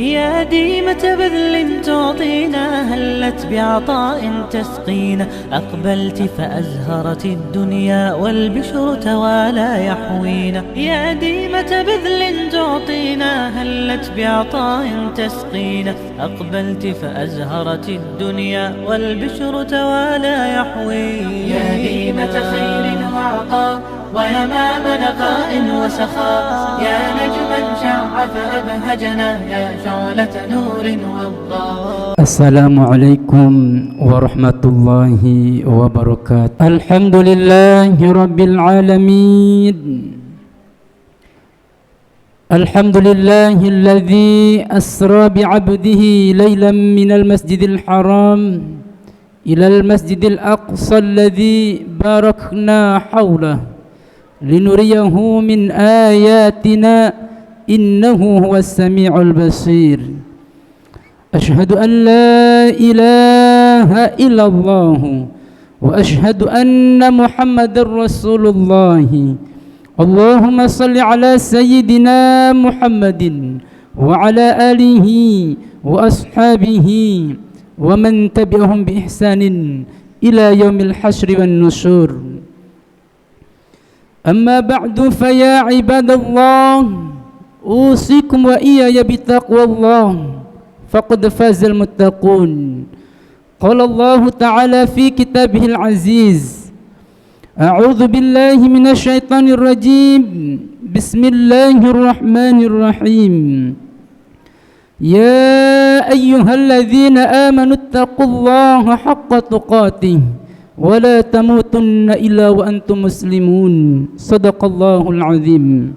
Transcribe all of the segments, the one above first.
يا ديمة بذل تعطينا، هلت بعطاء تسقينا، أقبلت فأزهرت الدنيا والبشر توالى يحوينا. يا ديمة بذل تعطينا، هلت بعطاء تسقينا، أقبلت فأزهرت الدنيا والبشر توالى يحوينا. يا ديمة خير وعطاء ويمام نقاء وسخاء، يا نجما شع فأبهجنا، يا شعلة نور والله. السلام عليكم ورحمة الله وبركاته. الحمد لله رب العالمين، الحمد لله الذي أسرى بعبده ليلا من المسجد الحرام إلى المسجد الأقصى الذي باركنا حوله لنريه من آياتنا إنه هو السميع البصير. أشهد أن لا إله إلا الله وأشهد أن محمد رسول الله. اللهم صل على سيدنا محمد وعلى آله وأصحابه ومن تبعهم بإحسان إلى يوم الحشر والنشور. أما بعد فيا عباد الله، أوصيكم وإياي بتقوى الله، فقد فاز المتقون. قال الله تعالى في كتابه العزيز: أعوذ بالله من الشيطان الرجيم، بسم الله الرحمن الرحيم. يا أيها الذين آمنوا اتقوا الله حق تقاته ولا تموتن إلا وأنتم مسلمون. صدق الله العظيم.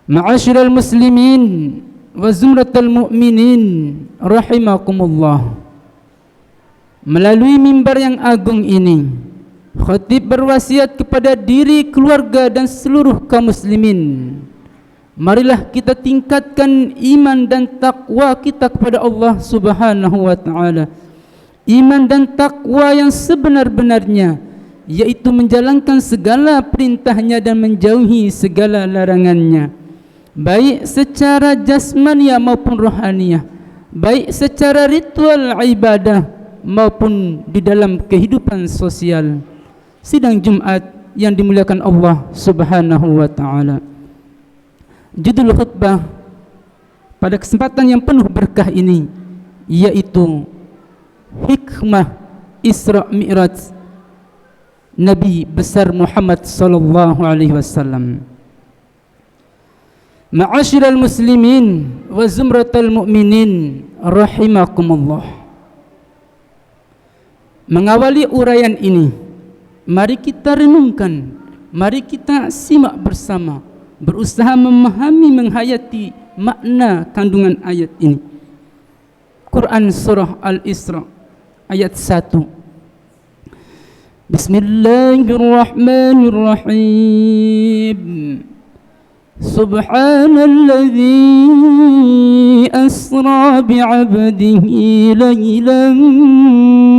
معاشر المسلمين وزمرة المؤminin rahimakumullah. Melalui mimbar yang agung ini, khatib berwasiat kepada diri, keluarga dan seluruh kaum muslimin, marilah kita tingkatkan iman dan takwa kita kepada Allah Subhanahu wa taala. Iman dan takwa yang sebenar-benarnya, yaitu menjalankan segala perintahnya dan menjauhi segala larangannya, baik secara jasmaniah maupun rohaniah, baik secara ritual ibadah maupun di dalam kehidupan sosial. Sidang Jumat yang dimuliakan Allah Subhanahu wa taala. Judul khutbah pada kesempatan yang penuh berkah ini yaitu hikmah Isra Mi'raj Nabi besar Muhammad sallallahu alaihi wasallam. Ma'asyiral muslimin wa zumratal mu'minin rahimakumullah. Mengawali uraian ini, mari kita renungkan, mari kita simak bersama, berusaha memahami, menghayati makna kandungan ayat ini. Quran surah Al-Isra ayat 1. Bismillahirrahmanirrahim. Subhanalladzi asra bi'abdihi laylan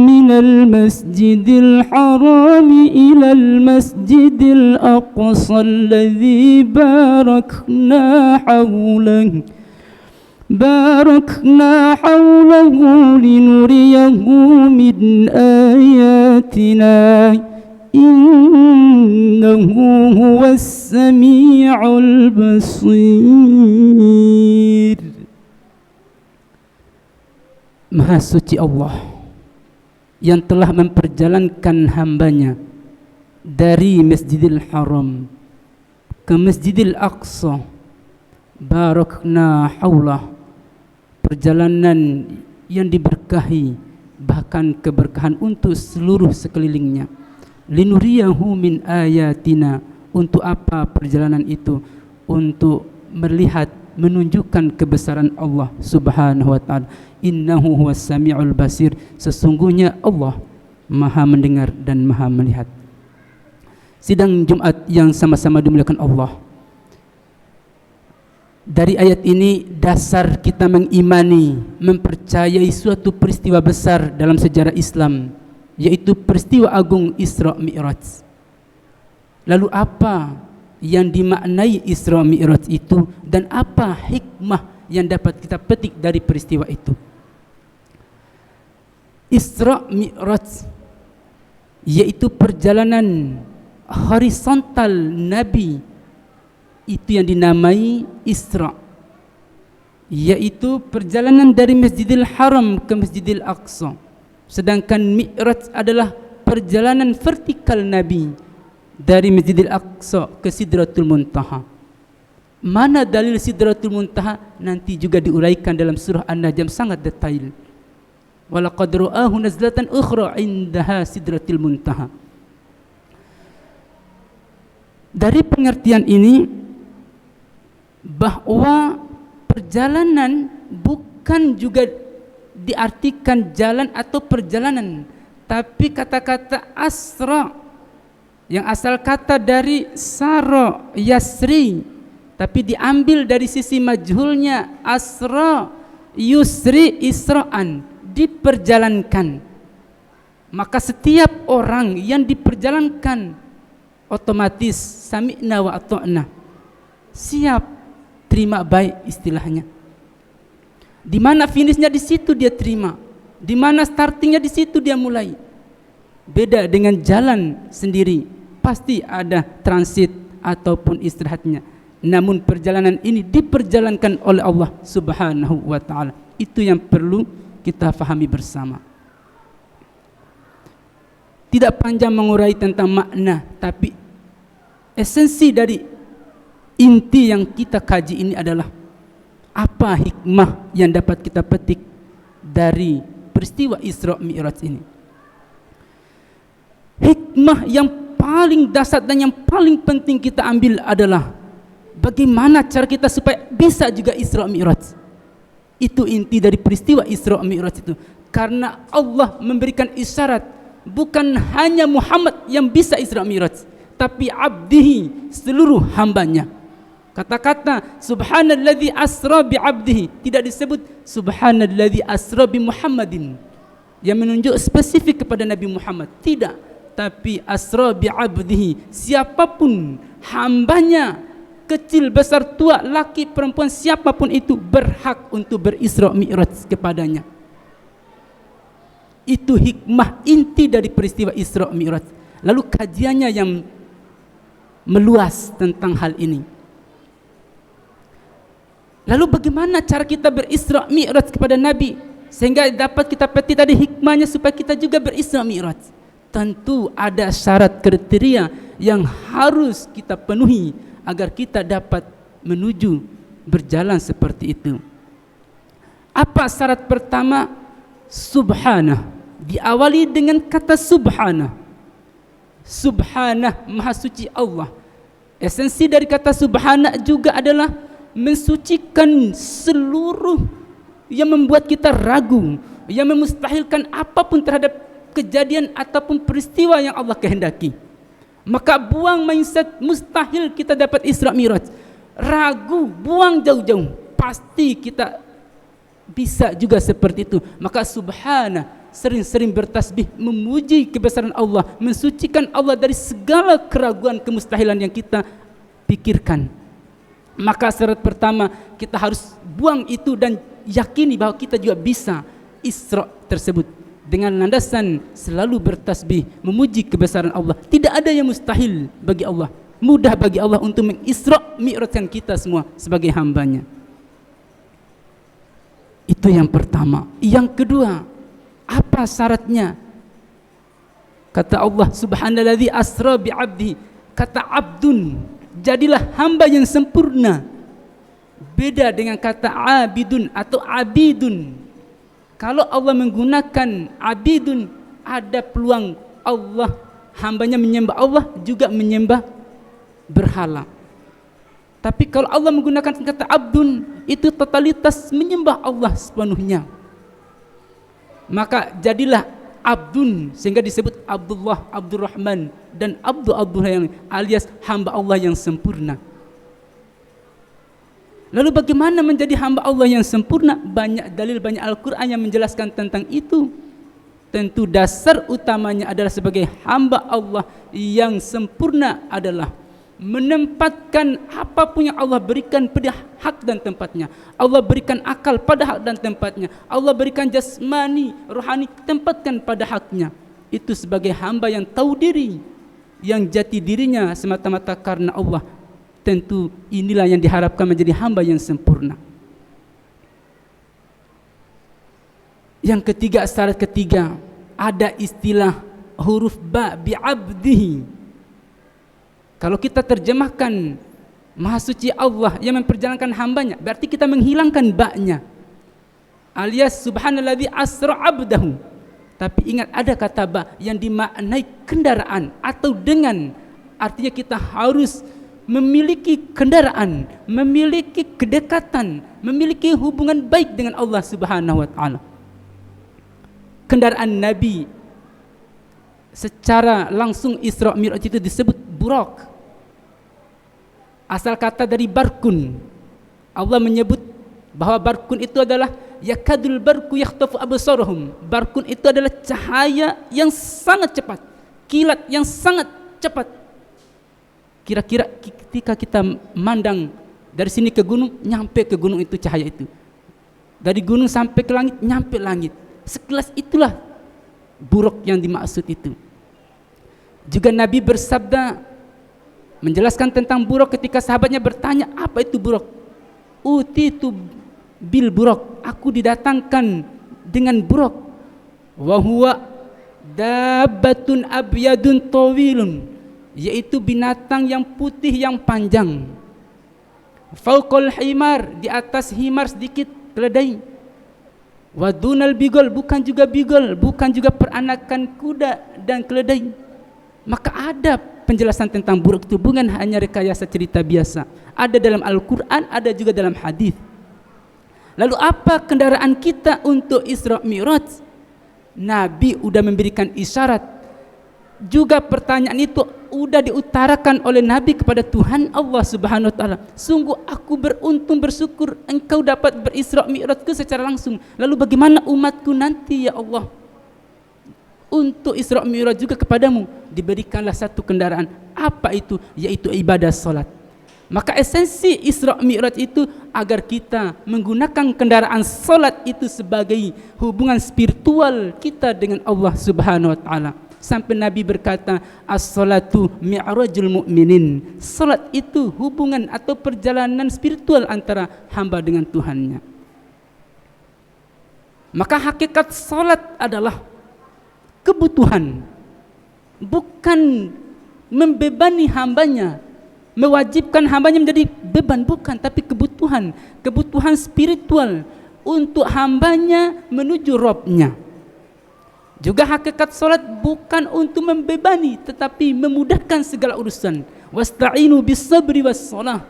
minal masjidil haram ilal masjidil aqsa alladzi barakna hawlahu linuriyahu min ayatina innahu huwas sami'ul basir. Maha suci Allah yang telah memperjalankan hambanya dari Masjidil Haram ke Masjidil Aqsa. Barakna haulah, perjalanan yang diberkahi, bahkan keberkahan untuk seluruh sekelilingnya. Linuriyahu min ayatina. Untuk apa perjalanan itu? Untuk melihat, menunjukkan kebesaran Allah Subhanahu wa taala. Innahu huwas sami'ul basir. Sesungguhnya Allah Maha mendengar dan Maha melihat. Sidang Jumat yang sama-sama dimuliakan Allah. Dari ayat ini dasar kita mengimani, mempercayai suatu peristiwa besar dalam sejarah Islam, yaitu peristiwa agung Isra Mi'raj. Lalu apa yang dimaknai Isra Mi'raj itu dan apa hikmah yang dapat kita petik dari peristiwa itu. Isra Mi'raj yaitu perjalanan horizontal Nabi, itu yang dinamai Isra, yaitu perjalanan dari Masjidil Haram ke Masjidil Aqsa. Sedangkan Mi'raj adalah perjalanan vertikal Nabi dari Masjidil Aqsa ke Sidratul Muntaha. Mana dalil Sidratul Muntaha nanti juga diuraikan dalam surah An-Najm sangat detail. Walaqad ra'ahu nazlatan ukhra 'indaha Sidratul Muntaha. Dari pengertian ini bahwa perjalanan bukan juga diartikan jalan atau perjalanan, tapi kata-kata asra yang asal kata dari sara yasri, tapi diambil dari sisi majhulnya asra yusri isra'an, diperjalankan. Maka setiap orang yang diperjalankan otomatis sami'na wa ata'na, siap terima baik istilahnya. Di mana finishnya di situ dia terima, di mana startingnya di situ dia mulai. Beda dengan jalan sendiri, pasti ada transit ataupun istirahatnya. Namun perjalanan ini diperjalankan oleh Allah Subhanahu wa taala. Itu yang perlu kita fahami bersama. Tidak panjang mengurai tentang makna, tapi esensi dari inti yang kita kaji ini adalah apa hikmah yang dapat kita petik dari peristiwa Isra Mi'raj ini. Hikmah yang paling dasar dan yang paling penting kita ambil adalah bagaimana cara kita supaya bisa juga Isra Mi'raj. Itu inti dari peristiwa Isra Mi'raj itu. Karena Allah memberikan isyarat, bukan hanya Muhammad yang bisa Isra Mi'raj, tapi abdihi, seluruh hambanya. Kata-kata subhanalladzi asra bi abdihi tidak disebut subhanalladzi asra bi Muhammadin yang menunjuk spesifik kepada Nabi Muhammad, tidak, tapi asra bi abdihi, siapapun hambanya, kecil besar tua laki perempuan siapapun itu berhak untuk berisra mi'raj kepadanya. Itu hikmah inti dari peristiwa Isra Mi'raj. Lalu kajiannya yang meluas tentang hal ini. Lalu bagaimana cara kita berisra mi'raj kepada Nabi sehingga dapat kita petik tadi hikmahnya supaya kita juga berisra mi'raj? Tentu ada syarat kriteria yang harus kita penuhi agar kita dapat menuju berjalan seperti itu. Apa syarat pertama? Subhanah. Diawali dengan kata subhanah. Subhanah, maha suci Allah. Esensi dari kata subhanah juga adalah mensucikan seluruh yang membuat kita ragu, yang memustahilkan apapun terhadap kejadian ataupun peristiwa yang Allah kehendaki. Maka buang mindset mustahil kita dapat Isra Mi'raj. Ragu, buang jauh-jauh. Pasti kita bisa juga seperti itu. Maka subhanah, sering-sering bertasbih, memuji kebesaran Allah, mensucikan Allah dari segala keraguan kemustahilan yang kita pikirkan. Maka syarat pertama kita harus buang itu dan yakini bahwa kita juga bisa Isra tersebut dengan landasan selalu bertasbih, memuji kebesaran Allah. Tidak ada yang mustahil bagi Allah, mudah bagi Allah untuk mengisra mi'rajkan kita semua sebagai hambanya. Itu yang pertama. Yang kedua, apa syaratnya? Kata Allah subhanalladzi asra bi abdi, kata abdun, jadilah hamba yang sempurna. Beda dengan kata abidun atau abidun. Kalau Allah menggunakan abidun, ada peluang Allah, hambanya menyembah Allah juga menyembah berhala. Tapi kalau Allah menggunakan kata abdun, itu totalitas menyembah Allah sepenuhnya. Maka jadilah abdun, sehingga disebut Abdullah, Abdurrahman, dan Abdullah yang alias hamba Allah yang sempurna. Lalu bagaimana menjadi hamba Allah yang sempurna? Banyak dalil, banyak Al-Quran yang menjelaskan tentang itu. Tentu dasar utamanya adalah sebagai hamba Allah yang sempurna adalah menempatkan apapun yang Allah berikan pada hak dan tempatnya. Allah berikan akal pada hak dan tempatnya. Allah berikan jasmani, rohani, tempatkan pada haknya. Itu sebagai hamba yang tahu diri, yang jati dirinya semata-mata karena Allah. Tentu inilah yang diharapkan menjadi hamba yang sempurna. Yang ketiga, syarat ketiga, ada istilah huruf ba bi'abdihi. Kalau kita terjemahkan Maha Suci Allah yang memperjalankan hambanya, berarti kita menghilangkan ba-nya, alias subhanalladzi asra abdahu. Tapi ingat, ada kata ba yang dimaknai kendaraan atau dengan, artinya kita harus memiliki kendaraan, memiliki kedekatan, memiliki hubungan baik dengan Allah Subhanahu wa taala. Kendaraan Nabi secara langsung Isra Mi'raj itu disebut burak. Asal kata dari barkun. Allah menyebut bahwa barkun itu adalah yakadul barku yakhtafu absarahum. Barkun itu adalah cahaya yang sangat cepat, kilat yang sangat cepat. Kira-kira ketika kita mandang dari sini ke gunung, nyampe ke gunung itu cahaya itu. Dari gunung sampai ke langit, nyampe langit. Sekilas itulah buruk yang dimaksud itu. Juga Nabi bersabda menjelaskan tentang buruk ketika sahabatnya bertanya, apa itu buruk? Utitu bil buruk, aku didatangkan dengan buruk. Wa huwa dabbatun abyadun tawilun, yaitu binatang yang putih yang panjang. Fauqal himar, di atas himar sedikit keledai. Wa dunal bigol, bukan juga bigol, bukan juga peranakan kuda dan keledai. Maka ada penjelasan tentang buruk itu, bukan hanya rekayasa cerita biasa. Ada dalam Al-Quran, ada juga dalam hadis. Lalu apa kendaraan kita untuk Isra Mi'raj? Nabi udah memberikan isyarat. Juga pertanyaan itu udah diutarakan oleh Nabi kepada Tuhan Allah Subhanahu wa taala. Sungguh aku beruntung, bersyukur engkau dapat berisra mi'rajku secara langsung. Lalu bagaimana umatku nanti ya Allah? Untuk Isra Mi'raj juga kepadamu diberikanlah satu kendaraan. Apa itu? Yaitu ibadah salat. Maka esensi Isra Mi'raj itu agar kita menggunakan kendaraan salat itu sebagai hubungan spiritual kita dengan Allah Subhanahu wa taala. Sampai Nabi berkata, as-salatu mi'rajul mu'minin. Salat itu hubungan atau perjalanan spiritual antara hamba dengan Tuhannya. Maka hakikat salat adalah kebutuhan, bukan membebani hambanya, mewajibkan hambanya menjadi beban, bukan, tapi kebutuhan, kebutuhan spiritual untuk hambanya menuju Rabb-nya. Juga hakikat salat bukan untuk membebani, tetapi memudahkan segala urusan. Wasta'inu bis-sabri was-shalah.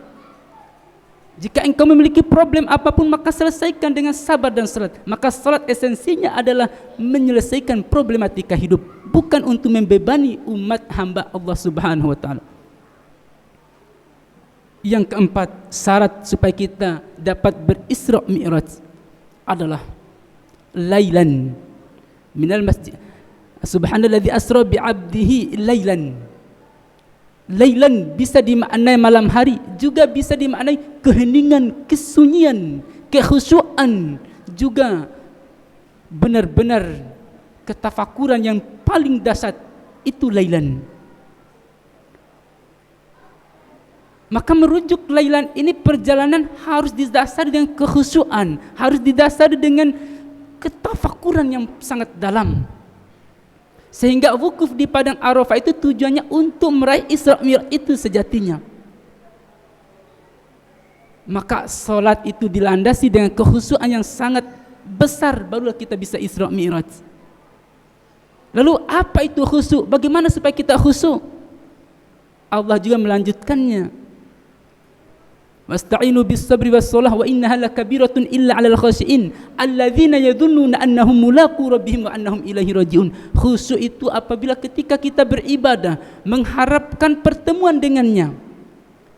Jika engkau memiliki problem apapun, maka selesaikan dengan sabar dan salat. Maka salat esensinya adalah menyelesaikan problematika hidup, bukan untuk membebani umat hamba Allah Subhanahu wa taala. Yang keempat, syarat supaya kita dapat berisra mi'raj adalah lailan minal masjid. Subhanalladzi asra bi'abdihi lailan. Lailan bisa dimaknai malam hari, juga bisa dimaknai keheningan, kesunyian, kekhusyuan, juga benar-benar ketafakuran yang paling dahsyat, itu lailan. Maka merujuk lailan ini perjalanan harus didasari dengan kekhusyuan, harus didasari dengan ketafakuran yang sangat dalam. Sehingga wukuf di padang Arafah itu tujuannya untuk meraih Isra Mi'raj itu sejatinya. Maka salat itu dilandasi dengan kekhusyuan yang sangat besar, barulah kita bisa Isra Mi'raj. Lalu apa itu khusyuk? Bagaimana supaya kita khusyuk? Allah juga melanjutkannya. Wasta'inu bis-sabri was-shalah wa innaha lakabiratun illa 'alal khashiin alladzina yadhunnuna annahum mulaqu rabbihim wa annahum ilaihi raji'un. Khusyuk itu apabila ketika kita beribadah mengharapkan pertemuan dengannya.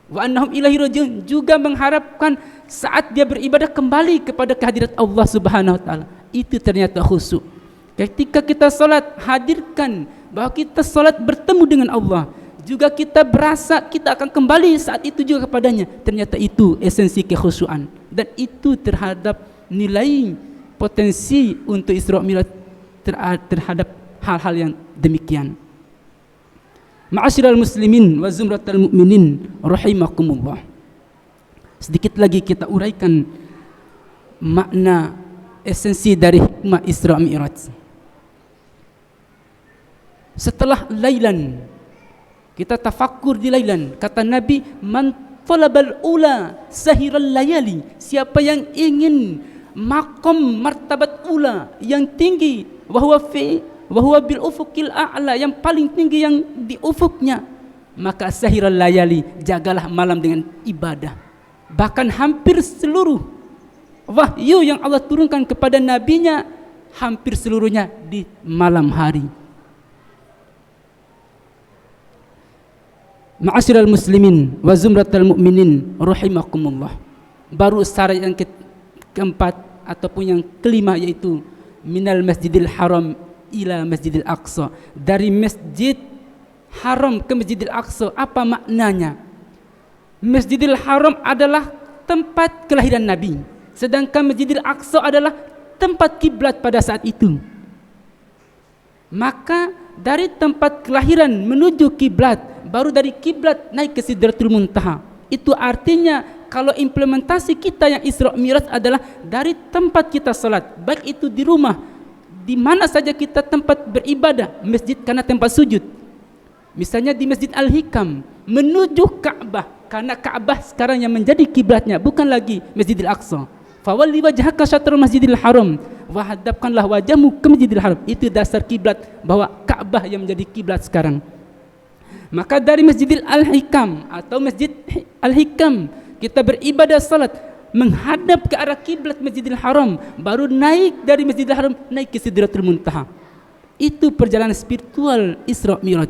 Wa annahum ilaihi raji'un, juga mengharapkan saat dia beribadah kembali kepada kehadirat Allah Subhanahu wa taala. Itu ternyata khusyuk. Ketika kita salat, hadirkan bahwa kita salat bertemu dengan Allah. juga kita berasa kita akan kembali saat itu juga kepadanya. Ternyata itu esensi kekhusyuan, dan itu terhadap nilai potensi untuk Isra Mi'raj terhadap hal-hal yang demikian. Ma'asyiral muslimin wa zumratal mu'minin rahimakumullah. Sedikit lagi kita uraikan makna esensi dari hikmah Isra Mi'raj. Setelah lailan, kita tafakkur di lailan, kata Nabi, man talabal ula sahiral layali, siapa yang ingin makom martabat ula yang tinggi, wahwa bil ufuqil a'la, yang paling tinggi yang di ufuknya, maka sahiral layali, jagalah malam dengan ibadah. Bahkan hampir seluruh wahyu yang Allah turunkan kepada nabinya, hampir seluruhnya di malam hari. Ma'asyiral muslimin wa zumratal mu'minin rahimakumullah. Baru syarat yang keempat ataupun yang kelima, yaitu minal masjidil haram ila masjidil aqsa, dari masjid haram ke masjidil aqsa. Apa maknanya? Masjidil haram adalah tempat kelahiran Nabi, sedangkan masjidil aqsa adalah tempat kiblat pada saat itu. Maka dari tempat kelahiran menuju kiblat, baru dari kiblat naik ke Sidratul Muntaha. Itu artinya kalau implementasi kita yang Isra Mi'raj adalah dari tempat kita salat, baik itu di rumah, di mana saja kita tempat beribadah, masjid karena tempat sujud. Misalnya di Masjid Al-Hikam menuju Ka'bah, karena Ka'bah sekarang yang menjadi kiblatnya, bukan lagi Masjidil Aqsa. Fawalli wajhaka syatrul Masjidil Haram, wahadapkanlah wajahmu ke Masjidil Haram. Itu dasar kiblat, bahwa Ka'bah yang menjadi kiblat sekarang. Maka dari Masjidil Al-Hikam atau Masjid Al-Hikam kita beribadah salat menghadap ke arah kiblat Masjidil Haram, baru naik dari Masjidil Haram naik ke Sidratul Muntaha. Itu perjalanan spiritual Isra Mi'raj.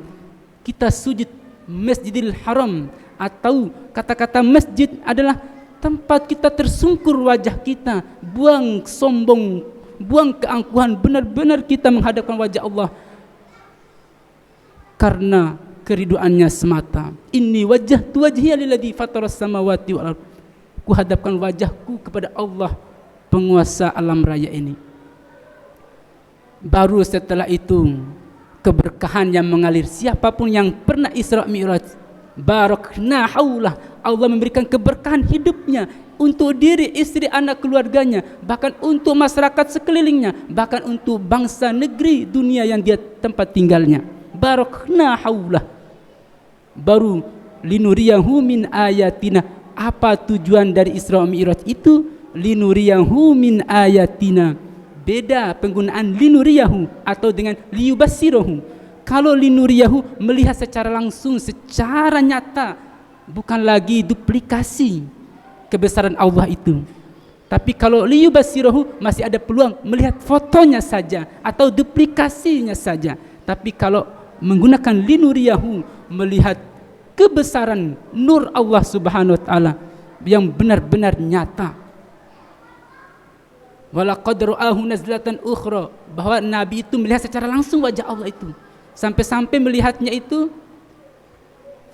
Kita sujud Masjidil Haram, atau kata-kata masjid adalah tempat kita tersungkur wajah kita, buang sombong, buang keangkuhan, benar-benar kita menghadapkan wajah Allah karena keriduannya semata. Inni wajjahtu wajhiya lilladzi fataras samawati wal ardh. Ku hadapkan wajahku kepada Allah, penguasa alam raya ini. Baru setelah itu keberkahan yang mengalir. Siapapun yang pernah Isra Mi'raj, barakna haulah, Allah memberikan keberkahan hidupnya untuk diri, istri, anak, keluarganya, bahkan untuk masyarakat sekelilingnya, bahkan untuk bangsa, negeri, dunia yang dia tempat tinggalnya. Barakna haulah. Baru linuriyahu min ayatina. Apa tujuan dari Isra Mi'raj itu? Linuriyahu min ayatina. Beda penggunaan linuriyahu atau dengan liyubassirahu. Kalau linuriyahu melihat secara langsung, secara nyata, bukan lagi duplikasi kebesaran Allah itu. Tapi kalau liyubassirahu masih ada peluang melihat fotonya saja atau duplikasinya saja. Tapi kalau menggunakan linuriyahu, melihat kebesaran nur Allah Subhanahu wa taala yang benar-benar nyata. Walaqad ra'ahu nazlatan ukhra, bahwa Nabi itu melihat secara langsung wajah Allah itu, sampai-sampai melihatnya itu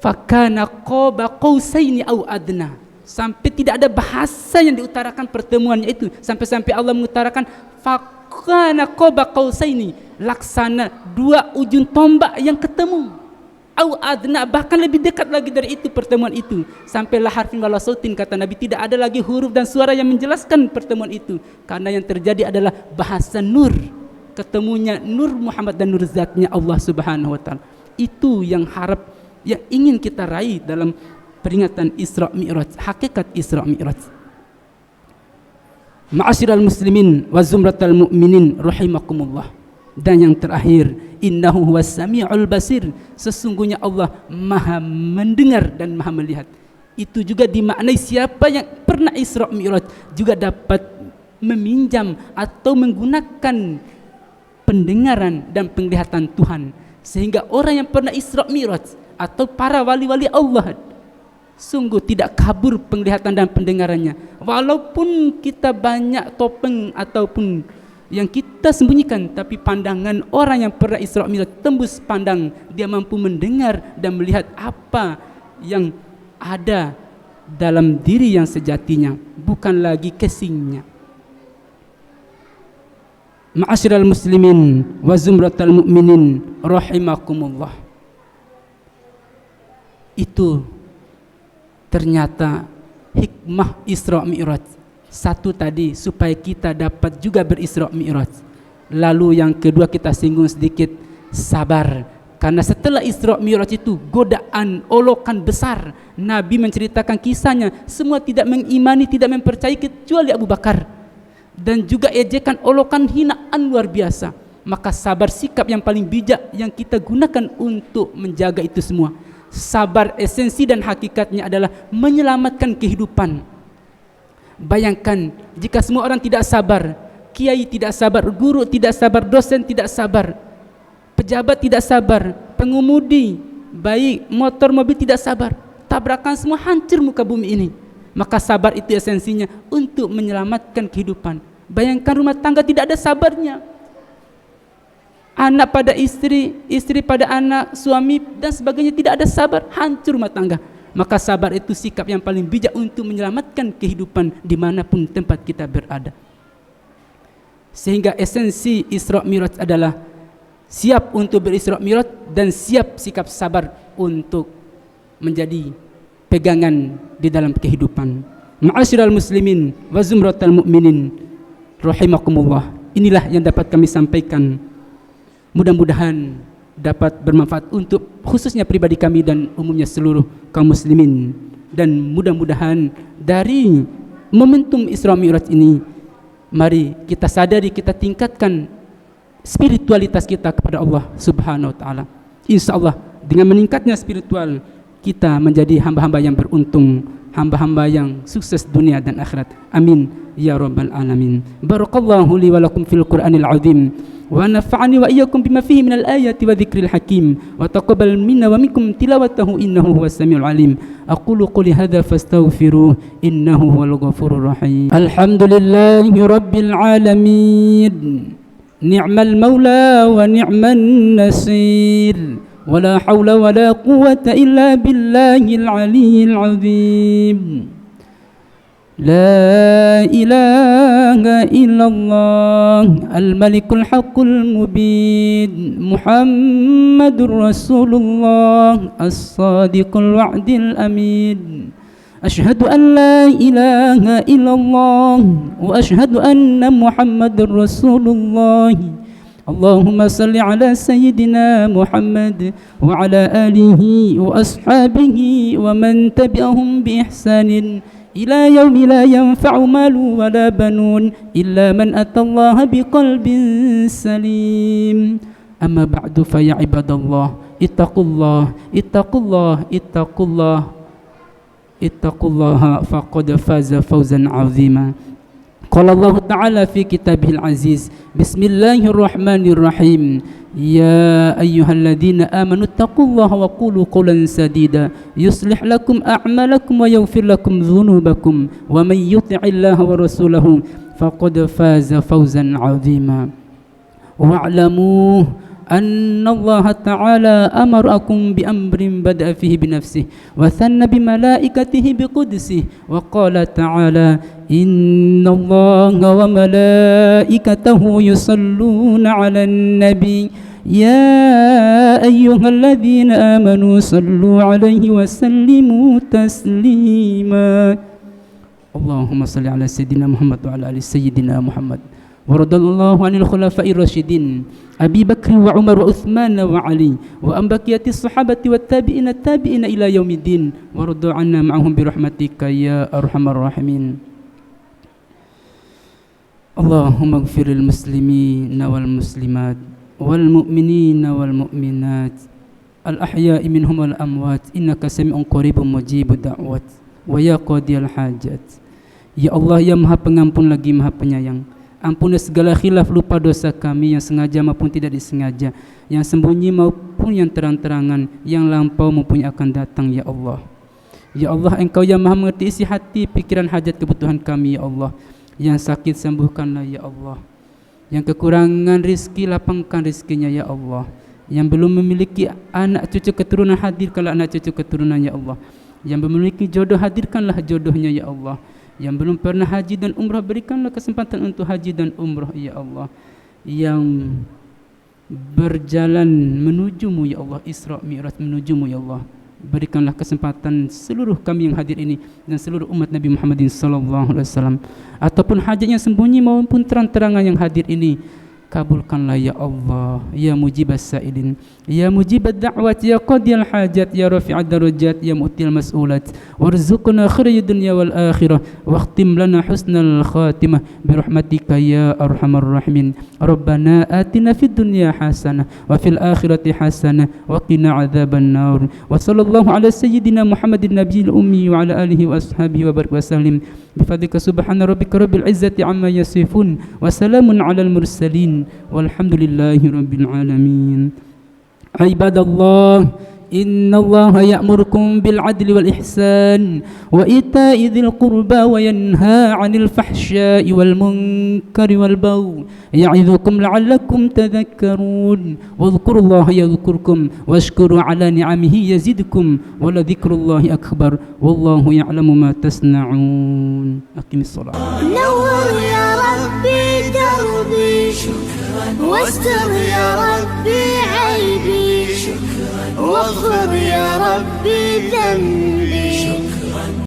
fakana qaba qausaini au adna, sampai tidak ada bahasa yang diutarakan pertemuannya itu, sampai-sampai Allah mengutarakan fakana qaba qausaini, laksana dua ujung tombak yang ketemu, au adna, bahkan lebih dekat lagi dari itu pertemuan itu. Sampai la harfin wala sautin, kata Nabi, tidak ada lagi huruf dan suara yang menjelaskan pertemuan itu, karena yang terjadi adalah bahasa nur, ketemunya nur Muhammad dan nur zatnya Allah Subhanahu wa taala. Itu yang yang ingin kita raih dalam peringatan Isra Mi'raj, hakikat Isra Mi'raj. Ma'asyiral muslimin wa zumratal mu'minin rahimakumullah. Dan yang terakhir, innahu huwas sami'ul basir, sesungguhnya Allah maha mendengar dan maha melihat. Itu juga dimaknai siapa yang pernah Isra Mi'raj juga dapat meminjam atau menggunakan pendengaran dan penglihatan Tuhan. Sehingga orang yang pernah Isra Mi'raj atau para wali-wali Allah sungguh tidak kabur penglihatan dan pendengarannya. Walaupun kita banyak topeng ataupun yang kita sembunyikan, tapi pandangan orang yang pernah Isra Mi'raj tembus pandang, dia mampu mendengar dan melihat apa yang ada dalam diri yang sejatinya, bukan lagi casingnya. Ma'asyiral muslimin wa zumratal mu'minin rahimakumullah. Itu ternyata hikmah Isra Mi'raj. Satu tadi, supaya kita dapat juga berisra Mi'raj. Lalu yang kedua kita singgung sedikit, sabar. Karena setelah Isra Mi'raj itu godaan, olokan besar. Nabi menceritakan kisahnya, semua tidak mengimani, tidak mempercayai kecuali Abu Bakar. Dan juga ejekan, olokan, hinaan luar biasa. Maka sabar, sikap yang paling bijak yang kita gunakan untuk menjaga itu semua. Sabar esensi dan hakikatnya adalah menyelamatkan kehidupan. Bayangkan jika semua orang tidak sabar, kiai tidak sabar, guru tidak sabar, dosen tidak sabar, pejabat tidak sabar, pengemudi baik motor mobil tidak sabar, tabrakan semua hancur muka bumi ini. Maka sabar itu esensinya untuk menyelamatkan kehidupan. Bayangkan rumah tangga tidak ada sabarnya, anak pada istri, istri pada anak, suami dan sebagainya tidak ada sabar, hancur rumah tangga. Maka sabar itu sikap yang paling bijak untuk menyelamatkan kehidupan dimanapun tempat kita berada. Sehingga esensi Isra Mi'raj adalah siap untuk berisra Mi'raj dan siap sikap sabar untuk menjadi pegangan di dalam kehidupan. Ma'asyiral muslimin wa zumratal mu'minin rahimakumullah. Inilah yang dapat kami sampaikan. Mudah-mudahan dapat bermanfaat untuk khususnya pribadi kami dan umumnya seluruh kaum muslimin. Dan mudah-mudahan dari momentum Isra Mi'raj ini, mari kita sadari, kita tingkatkan spiritualitas kita kepada Allah Subhanahu wa taala. Insyaallah dengan meningkatnya spiritual, kita menjadi hamba-hamba yang beruntung, hamba-hamba yang sukses dunia dan akhirat. Amin ya rabbal alamin. Barakallahu li wa lakum fil Qur'anil azim. ونفعني وإياكم بما فيه من الآيات وذكر الحكيم وتقبل منا ومنكم تلاوته إنه هو السميع العليم. أقول قولي هذا فاستغفروه إنه هو الغفور الرحيم. الحمد لله رب العالمين، نعم المولى ونعم النصير، ولا حول ولا قوة إلا بالله العلي العظيم. لا إله إلا الله الملك الحق المبين، محمد رسول الله الصادق الوعد الأمين. أشهد أن لا إله إلا الله وأشهد أن محمد رسول الله. اللهم صل على سيدنا محمد وعلى آله وأصحابه ومن تبعهم بإحسان إلى يوم لا ينفع مال ولا بنون إلا من أتى الله بقلب سليم. أما بعد فيا عباد الله اتقوا الله اتقوا الله اتقوا الله اتقوا الله فقد فاز فوزا عظيما. قال الله تعالى في كتابه العزيز بسم الله الرحمن الرحيم يا أيها الذين آمنوا اتقوا الله وقولوا قولا سديدا يصلح لكم أعمالكم ويغفر لكم ذنوبكم ومن يطع الله ورسوله فقد فاز فوزا عظيما. واعلموا أن الله تعالى أمركم بأمر بدأ فيه بنفسه وثنى بملائكته بقدسه وقال تعالى إن الله وملائكته يصلون على النبي يا أيها الذين آمنوا صلوا عليه وسلموا تسليما. اللهم صل على سيدنا محمد وعلى آل سيدنا محمد. ورضي الله عن الخلفاء الراشدين أبي بكر وعمر وعثمان وعلي وأن بقية الصحابة والتابعين التابعين إلى يوم الدين ورضوا عنا معهم برحمتك يا أرحم الراحمين. اللهم اغفر للمسلمين والمسلمات والمؤمنين والمؤمنات الأحياء منهم والأموات إنك سميع قريب مجيب الدعوات ويا قاضي الحاجات. Ya Allah yang Maha Pengampun lagi Maha Penyayang, ampuni segala khilaf lupa dosa kami yang sengaja maupun tidak disengaja, yang sembunyi maupun yang terang-terangan, yang lampau maupun yang akan datang. Ya Allah, ya Allah, Engkau yang Maha mengerti isi hati, pikiran, hajat, kebutuhan kami. Ya Allah, yang sakit sembuhkanlah. Ya Allah, Yang kekurangan rizki, lapangkan rizkinya ya Allah. Yang belum memiliki anak cucu keturunan, hadirkanlah anak cucu keturunan ya Allah. Yang memiliki jodoh, hadirkanlah jodohnya ya Allah. Yang belum pernah haji dan umrah, berikanlah kesempatan untuk haji dan umrah ya Allah. Yang berjalan menujumu ya Allah, Isra Mi'raj menujumu ya Allah, berikanlah kesempatan seluruh kami yang hadir ini dan seluruh umat Nabi Muhammadin sallallahu alaihi wasallam, ataupun hajatnya sembunyi maupun terang-terangan yang hadir ini, kabulkanlah ya Allah, ya mujibas sa'ilin, ya mujibad da'wat, ya qadiyal hajat, ya rafi'ad darajat, ya mu'til mas'ulat, warzuqna khairid dunya wal akhirah, wakhtim lana husnal khatimah birahmatika ya arhamar rahimin. Rabbana atina fid dunya hasanah wa fil akhirati hasanah wa qina adzaban nar. Wa sallallahu ala sayyidina Muhammadin nabiyil ummi wa ala alihi wa ashabihi wa barik wa sallim. Bifadlika subhana rabbika rabbil izzati amma yasifun wa salamun alal mursalin walhamdulillahi rabbil alamin. Ibadallah, inna Allah ya'murukum bil adli wal ihsan wa ita'i dzil qurba wa yanha 'anil fahsya'i wal munkari wal baghi ya'idzukum la'allakum tadhakkarun. Wadhkurullaha yadhkurkum washkuru 'ala ni'amihi yazidkum wa la dzikrullahi akbar wallahu ya'lamu ma tasna'un. Aqimis shalah. نور يا ربي دربي واستر يا ربي عيبي واغفر يا ربي ذنبي